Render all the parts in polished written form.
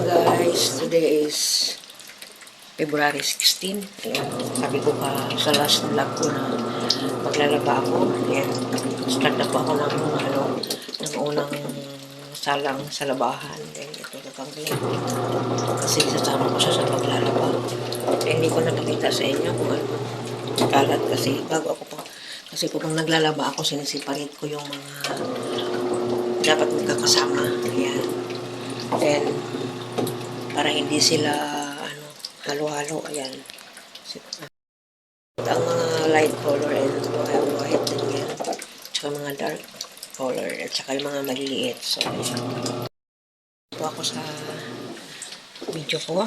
Guys, today is February 16. Ayan, sabi ko pa sa last vlog ko na maglalaba ako. Ayan, start na po ako ng unang salang sa labahan. Ayan, ito tatanggalin ko ito. Kasi sasama ko siya sa paglalaba. Hindi ko napakita sa inyo kung ano kalat kasi bago ako pa. Kasi kung naglalaba ako, sinisiparate ko yung mga dapat magkakasama. Ayan. Then, para hindi sila halo-halo. Ayan. Ang mga light color and white din yan. Tsaka mga dark color. At saka yung mga maliliit. So, ayan. Ito ako sa video ko.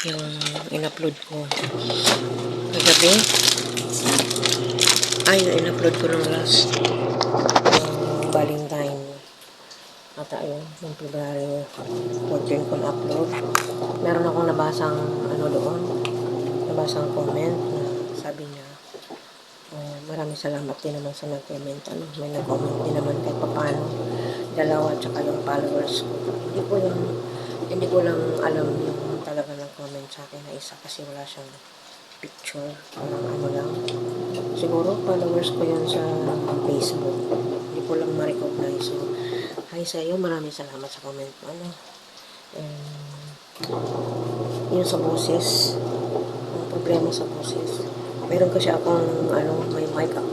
Yung in-upload ko kagabi. Ay, in-upload ko ng last yung Valentine. At ayun, yung February 14 ko na-upload. Meron akong nabasang doon. Nabasang comment na sabi niya, maraming salamat din naman sa nag-comment. May nag-comment din naman kahit paano. Dalawa, tsaka yung followers ko. Hindi ko lang alam yung talaga nag-comment sa akin na isa kasi wala siyang picture. Parang lang. Siguro followers ko yun sa Facebook. Hindi ko lang ma-recognize. So, hi sa iyo, maraming salamat sa comment mo. Yung sa boses, yung problema sa boses. Meron kasi akong, may mic ako.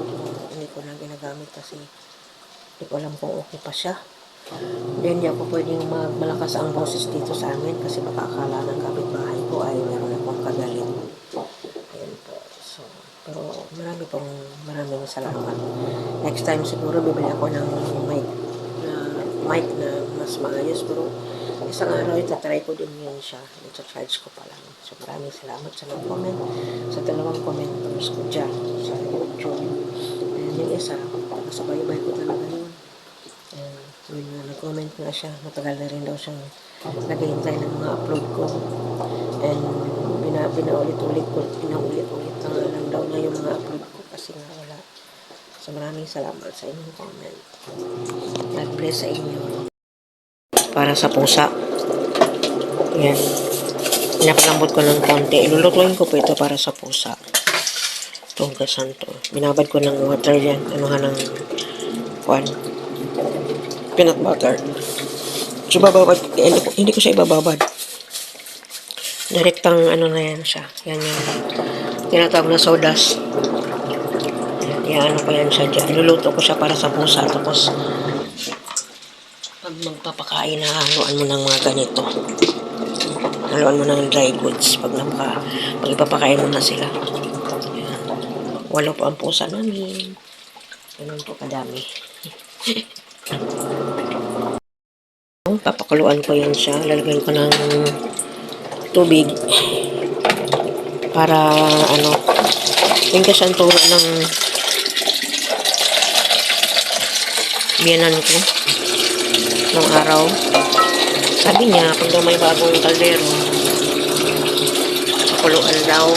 Hindi ko na ginagamit kasi hindi ko alam kung okay pa siya. Then, hindi ako pwedeng malakas ang boses dito sa amin kasi baka akala ng kapitbahay ko ay meron akong kagalit. Ayan po. So, pero maraming salamat. Next time siguro bibili ako ng mic na mas maayos, pero isang araw itatry ko din yun siya. Ito-charge ko pa lang. So, maraming salamat sa nag-comment sa dalawang commenters ko dyan sa YouTube. And yung isa, nakasabay-bay ko talaga yun. And yung nag-comment nga siya, matagal na rin daw siyang naghihintay ng mga upload ko. And pinaulit-ulit na lang daw niya yung mga upload ko kasi nga wala. So, maraming salamat sa inyong comment. God bless sa inyo. Para sa pusa. Yan. Pinapalambot ko ng konti. Ilulutuin ko po ito para sa pusa. Itong gasan to. Binabad ko ng water yan. Ng peanut butter. So, hindi ko siya ibababad. Direktang na yan siya. Yan yung tinatawag na sodas. Yan ko yan siya dyan. Iluluto ko siya para sa pusa. Tapos, pag magpapakain na haluan mo ng mga ganito. Haluan mo ng dry goods. Pag ipapakain mo na sila. Yan. 8 po ang pusa namin. Ganun po kadami. Papakuluan ko yan siya. Lalagyan ko ng tubig. Para yung kasi ang turo ng biyanan ko ng araw. Sabi niya, kung daw may bagong kaldero, pakuluan daw.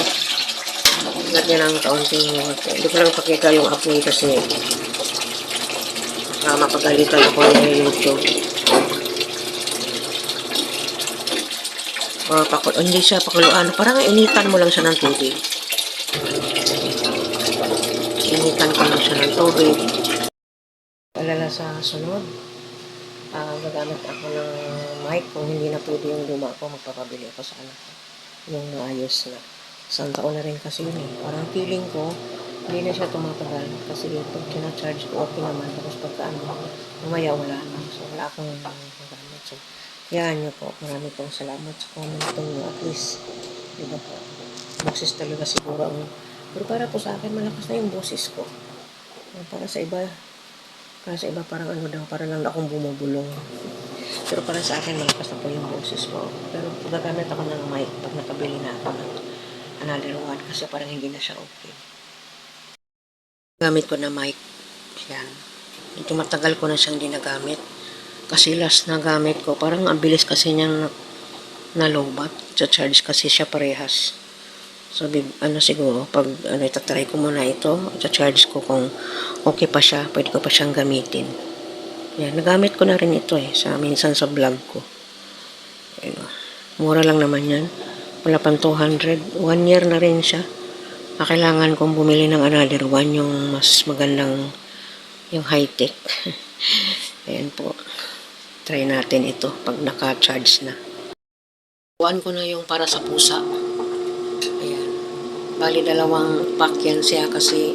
Lagyan ng kaunting water. Hindi ko lang pakita yung apoy kasi mapagalitan ako ng YouTube. Hindi siya pakuluan. Parang initan mo lang siya ng tubig. Initan ko lang siya ng tubig. Alala sa sunod. Gagamit ako ng mic. Kung hindi na pwede yung luma ko, magpapabili ako sa anak ko. Yung naayos na. Isang taon na rin kasi yun eh. Parang feeling ko, hindi na siya tumatagal. Kasi pag kina-charge ko, okay naman. Tapos pagka mamaya wala na. So, wala akong gamit. So, yan nyo po. Marami pong salamat sa comment nyo. At least, diba po, boses talaga siguro ang... Pero para po sa akin, malakas na yung boses ko. Para sa iba parang parang lang akong bumubulong. Pero para sa akin, malakas na po yung boses ko. Pero gagamit ako ng mic pag nakabili na ako ng another one kasi parang hindi na siya okay. Gamit ko na mic. Yan. Ito matagal ko na siyang ginagamit. Kasi last na gamit ko, parang ang bilis kasi niyang nalobat. Cha-charge kasi siya parehas. So, siguro, pag itatry ko muna ito, cha-charge ko kung okay pa siya, pwede ko pa siyang gamitin. Yan, nagamit ko na rin ito minsan sa vlog ko. Ayun, mura lang naman yan. Wala pang 200. 1 year na rin siya. Kailangan kong bumili ng another one, yung mas magandang, yung high-tech. Ayan po. Try natin ito pag naka-charge na. Kuhaan ko na yung para sa pusa. Ayan. Bali, 2 pack yan siya kasi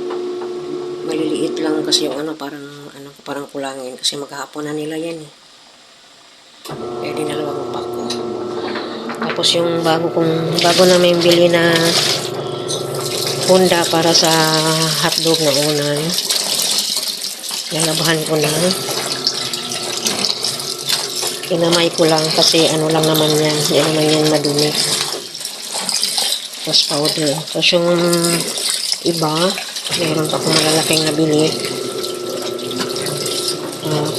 maliliit lang kasi yung parang kulangin kasi maghapon na nila yan eh. Kaya din 2 pack ko. Tapos yung bago na may bili na Honda para sa hotdog na unan. Lalabahan ko na. Inamay ko lang kasi ano lang naman yan. Hindi naman yan madumi. Tapos powder. Tapos yung iba, meron pa akong malalaking nabili.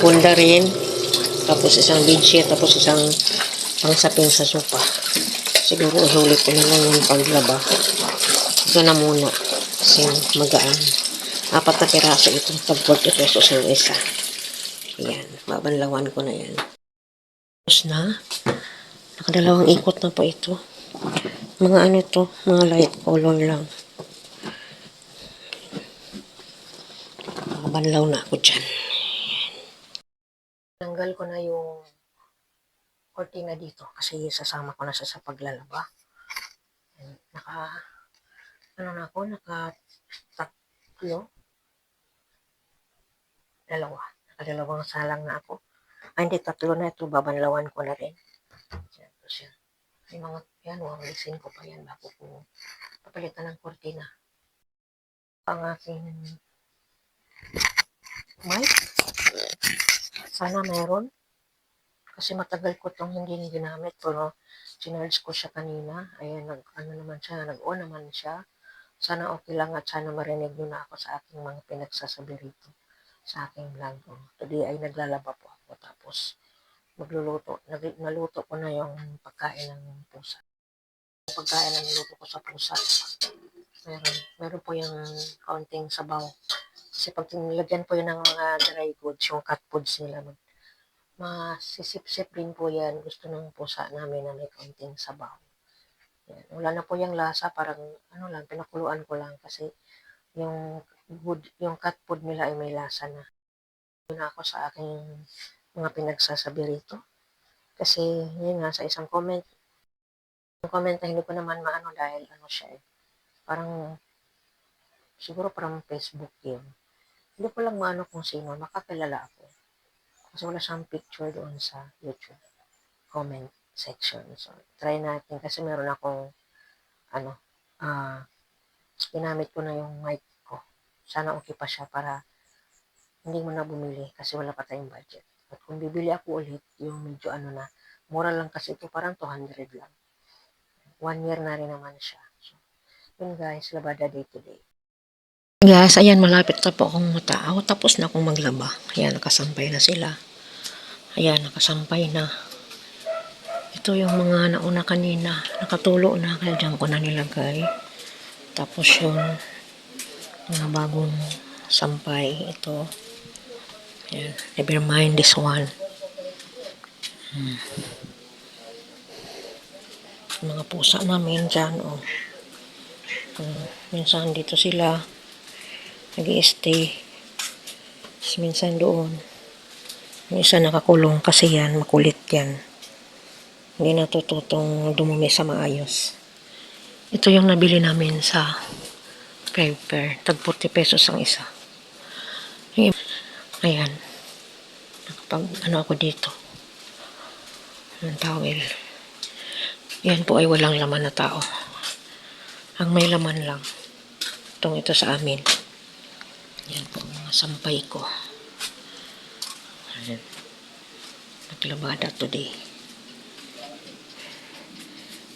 Honda rin. Tapos isang bedsheet. Tapos isang pangsapin sa sopa. Siguro ulit ko na lang yung paglaba. Ito na muna. Kasi magaan. 4 na piraso ito. Pag 40 pesos yung isa. Ayan. Babanlawan ko na yan. Tapos na. Nakadalawang ikot na po ito. Mga ano to. Mga light color lang. Babanlaw na ako dyan. Tanggal ko na yung kortina dito. Kasi sasama ko na sa paglalaba. Nakadalawang salang na ako. Hindi, 3 na ito. Babanlawan ko na rin. Tapos yan. May mga, yan, wawalisin ko pa yan bago ko papalitan ng kortina. Ang aking mic. Sana meron. Kasi matagal ko itong hindi ginamit. Pero sinarge ko siya kanina. Ayan, nag-on naman siya. Sana okay lang at sana marinig nyo na ako sa aking mga pinagsasabi rito sa aking vlog. Today ay naglalaba po ako. Tapos naluto ko na yung pagkain ng pusa. Pagkain na niluto ko sa pusa. Meron po yung kaunting sabaw. Kasi pag nilagyan po yun ng mga dry goods, yung cat foods nila, masisip-sip rin po yan. Gusto ng pusa namin na may kaunting sabaw. Yan. Wala na po yung lasa, parang pinakuluan ko lang kasi yung cat food nila ay may lasa na. Yun ako sa aking mga pinagsasabi rito. Kasi yun nga, sa isang comment na hindi ko naman maano dahil siya eh. Parang, siguro parang Facebook yun. Hindi ko lang maano kung sino, makakilala ako. Kasi wala siyang picture doon sa YouTube comment section. So, try natin kasi meron akong ginamit ko na yung mic ko. Sana okay pa siya para hindi mo na bumili kasi wala pa tayong budget. At kung bibili ako ulit, yung medyo mura lang kasi ito, parang 200 lang. 1 year na rin naman siya. So, yun guys, labada day to day. Guys, ayan, malapit na po akong mataaw. Tapos na akong maglaba. Ayan, nakasampay na sila. Ayan, nakasampay na. Ito yung mga nauna kanina. Nakatulo na. Kaya dyan ko na nilagay. Tapos yung mga bagong sampay. Ito. Ayan. Never mind this one. Mga pusa namin dyan. Oh. Minsan dito sila nag-i-stay. Minsan doon. Yung isa nakakulong kasi yan, makulit yan. Hindi natututong dumumi sa maayos. Ito yung nabili namin sa paper. Tag 40 pesos ang isa. Ayan. Nakapag ako dito. Ang towel. Yan po ay walang laman na tao. Ang may laman lang. Ito sa amin. Yan po mga sampay ko. Ayan. Naglabada today.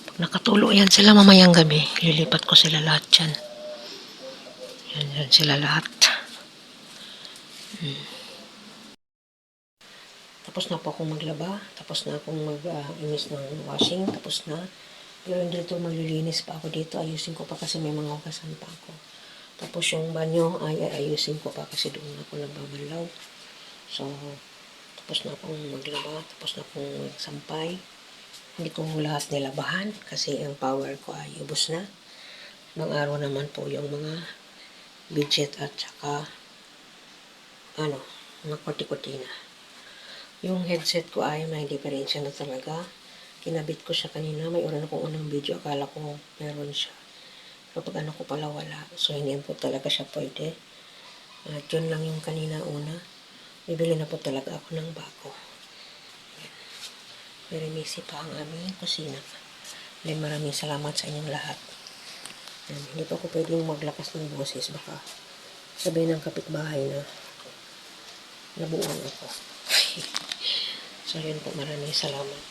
Pag nakatulo yan sila mamayang gabi, lilipat ko sila lahat yan. Yan sila lahat. Tapos na po akong maglaba. Tapos na akong mag-inis ng washing. Tapos na. Pero dito maglilinis pa ako dito. Ayusin ko pa kasi may mga hugasan pa ako. Tapos yung banyo ay ayusin ko pa kasi doon ako nagbabalaw. So, tapos na akong maglaba. Tapos na akong magsampay. Hindi ko lahat nilabahan kasi ang power ko ay ubos na. Ibang araw naman po yung mga widget at saka mga kuti-kutina. Yung headset ko ay may diferensya na talaga. Kinabit ko siya kanina. May oras akong unang video. Akala ko meron siya. Kapag ko pala wala. So, hindi po talaga siya pwede. At yun lang yung kanina una. Bibili na po talaga ako ng bago. Very messy pa ang aming kusina. Then maraming salamat sa inyong lahat. Hindi pa ako pwedeng maglakas ng boses. Baka sabihin ng kapitbahay na nabuang ako. So, yun po. Maraming salamat.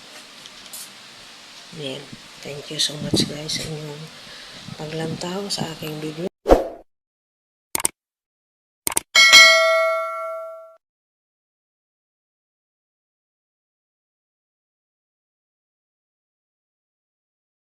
Ayan. Thank you so much guys sa inyong paglantaw sa aking video.